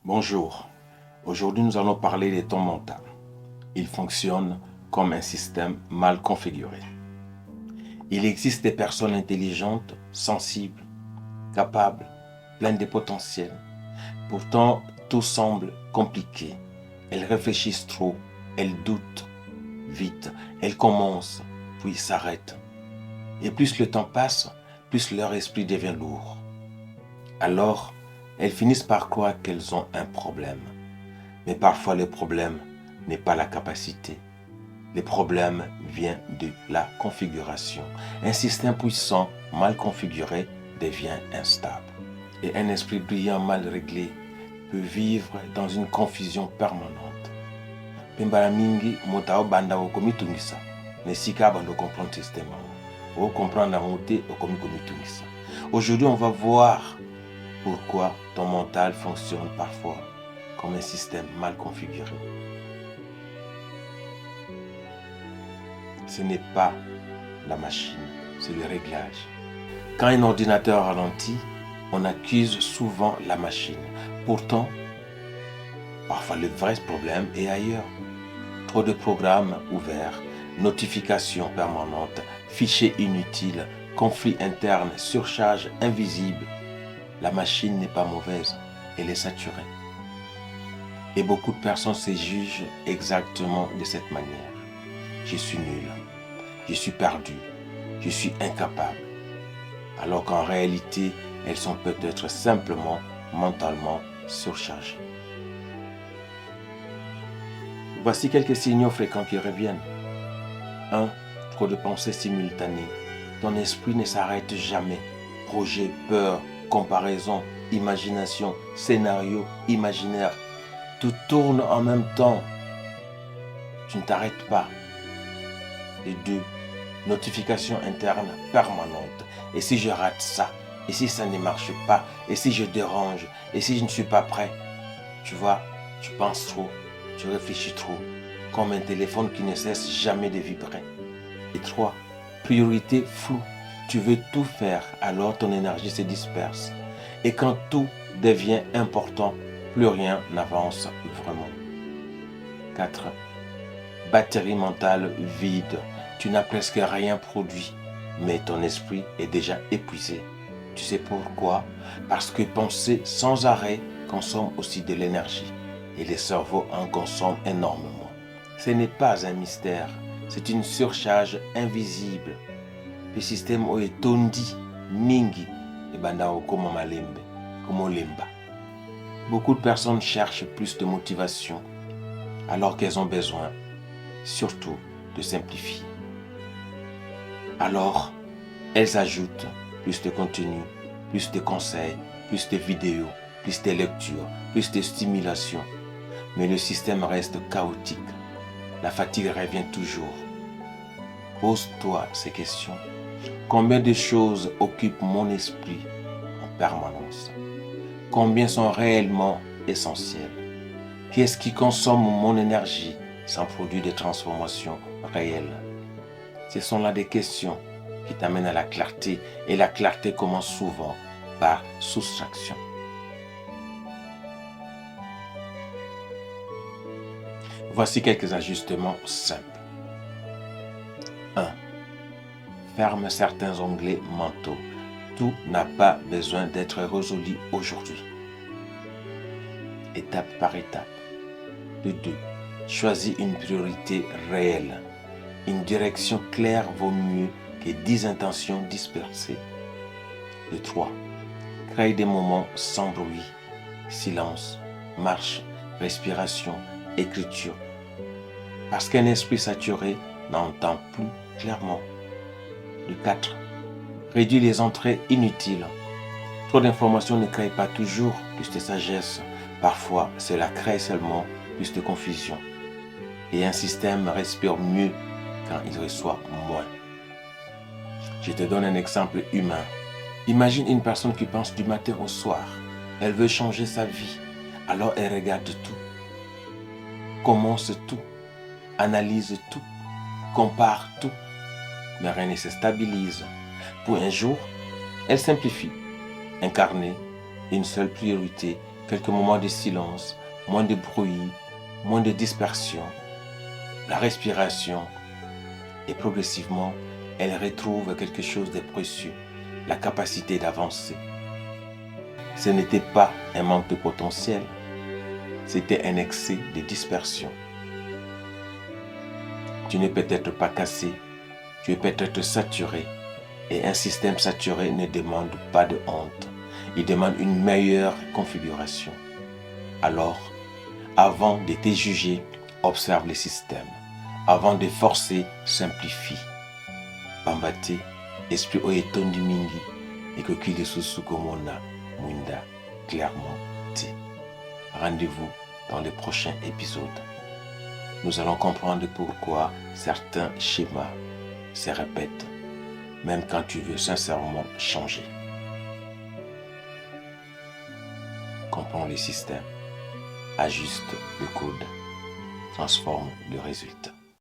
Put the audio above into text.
Bonjour, aujourd'hui nous allons parler des tons mentaux. Ils fonctionnent comme un système mal configuré. Il existe des personnes intelligentes, sensibles, capables, pleines de potentiel. Pourtant, tout semble compliqué. Elles réfléchissent trop, elles doutent vite, elles commencent, puis s'arrêtent. Et plus le temps passe, plus leur esprit devient lourd. Alors, elles finissent par croire qu'elles ont un problème. Mais parfois le problème n'est pas la capacité. Le problème vient de la configuration. Un système puissant, mal configuré, devient instable. Et un esprit brillant mal réglé peut vivre dans une confusion permanente. Pembala mingi mota banda okomitungisa. Nesika bando comprendre système. O comprendre monter okomitungisa. Aujourd'hui, on va voir pourquoi ton mental fonctionne parfois comme un système mal configuré. Ce n'est pas la machine, c'est le réglage. Quand un ordinateur ralentit, on accuse souvent la machine. Pourtant, parfois le vrai problème est ailleurs. Trop de programmes ouverts, notifications permanentes, fichiers inutiles, conflits internes, surcharge invisible. La machine n'est pas mauvaise, elle est saturée. Et beaucoup de personnes se jugent exactement de cette manière. Je suis nul, je suis perdu, je suis incapable. Alors qu'en réalité, elles sont peut-être simplement mentalement surchargées. Voici quelques signaux fréquents qui reviennent. 1. Trop de pensées simultanées. Ton esprit ne s'arrête jamais. Projet, peur, comparaison, imagination, scénario, imaginaire. Tout tourne en même temps. Tu ne t'arrêtes pas. Et 2. Notification interne permanente. Et si je rate ça? Et si ça ne marche pas? Et si je dérange? Et si je ne suis pas prêt? Tu vois, tu penses trop, tu réfléchis trop, comme un téléphone qui ne cesse jamais de vibrer. Et 3. Priorité floue. Tu veux tout faire, alors ton énergie se disperse. Et quand tout devient important, plus rien n'avance vraiment. 4. Batterie mentale vide. Tu n'as presque rien produit, mais ton esprit est déjà épuisé. Tu sais pourquoi? Parce que penser sans arrêt consomme aussi de l'énergie et le cerveau en consomme énormément. Ce n'est pas un mystère, c'est une surcharge invisible. Le système est tondi, mingi, et bandao comme malembe, comme lemba. Beaucoup de personnes cherchent plus de motivation alors qu'elles ont besoin, surtout, de simplifier. Alors, elles ajoutent plus de contenu, plus de conseils, plus de vidéos, plus de lectures, plus de stimulation. Mais le système reste chaotique. La fatigue revient toujours. Pose-toi ces questions. Combien de choses occupent mon esprit en permanence? Combien sont réellement essentielles? Qu'est-ce qui consomme mon énergie sans produire de transformation réelle? Ce sont là des questions qui t'amènent à la clarté, et la clarté commence souvent par soustraction. Voici quelques ajustements simples. 1. Ferme certains onglets mentaux. Tout n'a pas besoin d'être résolu aujourd'hui. Étape par étape. 2. Choisis une priorité réelle. Une direction claire vaut mieux que 10 intentions dispersées. 3. Crée des moments sans bruit, silence, marche, respiration, écriture. Parce qu'un esprit saturé n'entend plus clairement. 4. Réduis les entrées inutiles. Trop d'informations ne créent pas toujours plus de sagesse. Parfois, cela crée seulement plus de confusion. Et un système respire mieux quand il reçoit moins. Je te donne un exemple humain. Imagine une personne qui pense du matin au soir. Elle veut changer sa vie. Alors elle regarde tout, commence tout, analyse tout, compare tout. Mais rien ne se stabilise. Pour un jour, elle simplifie. Incarner une seule priorité quelques moments de silence, moins de bruit, moins de dispersion, la respiration, et progressivement, elle retrouve quelque chose de précieux, la capacité d'avancer. Ce n'était pas un manque de potentiel, c'était un excès de dispersion. Tu n'es peut-être pas cassé, tu es peut-être saturé, et un système saturé ne demande pas de honte, il demande une meilleure configuration. Alors, avant de te juger, observe le système. Avant de forcer, simplifie. Bambate, esprit oyetondi mingi, et que qui de susukomona, munda, clairement dit. Rendez-vous dans les prochains épisodes. Nous allons comprendre pourquoi certains schémas se répètent, même quand tu veux sincèrement changer. Comprends le système, ajuste le code, transforme le résultat.